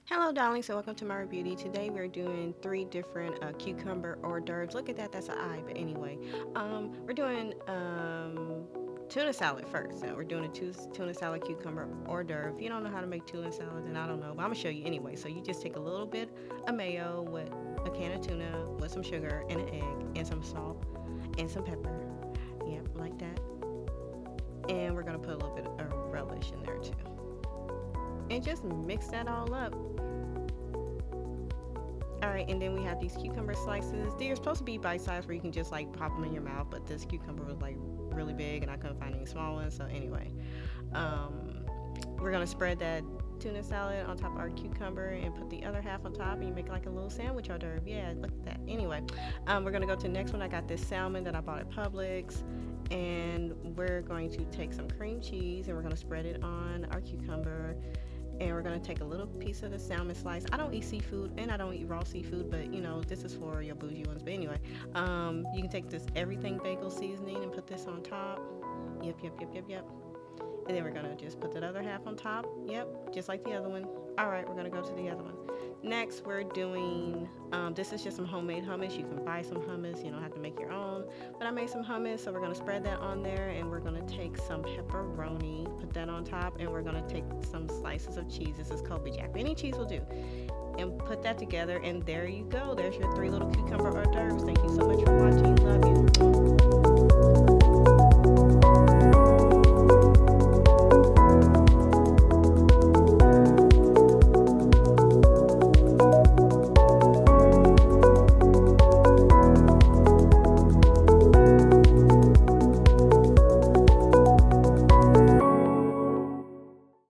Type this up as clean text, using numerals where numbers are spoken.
Hello, darling. So, welcome to my beauty. Today, we're doing three different cucumber hors d'oeuvres. Look at that, that's an eye. But anyway, we're doing tuna salad first. So, we're doing a tuna salad cucumber hors d'oeuvre. If you don't know how to make tuna salad, then I don't know, but I'm gonna show you anyway. So, you just take a little bit of mayo with a can of tuna, with some sugar and an egg, and some salt and some pepper. Yep, like that. And we're gonna put a little bit of relish in there too. And just mix that all up. All right, and then we have these cucumber slices. They're supposed to be bite size where you can just like pop them in your mouth, but this cucumber was like really big and I couldn't find any small ones. So anyway, um, we're gonna spread that tuna salad on top of our cucumber and put the other half on top, and you make like a little sandwich hors d'oeuvre. Yeah, look at that. Anyway, we're gonna go to the next one. I got this salmon that I bought at Publix, and we're going to take some cream cheese and we're gonna spread it on our cucumber, and we're gonna take a little piece of the salmon slice. I don't eat seafood and I don't eat raw seafood, but this is for your bougie ones. But anyway, you can take this everything bagel seasoning and put this on top. Yep, yep, yep, yep, yep. And then we're gonna just put that other half on top. Yep, just like the other one. All right, we're gonna go to the other one. Next, we're doing, this is just some homemade hummus. You can buy some hummus, you don't have to make your own. But I made some hummus, so we're gonna spread that on there, and we're gonna take some pepperoni, put that on top, and we're gonna take some slices of cheese. This is Kobe Jack. Any cheese will do. And put that together, and there you go. There's your three little cucumber hors d'oeuvres. Thank you so much for watching. Love you.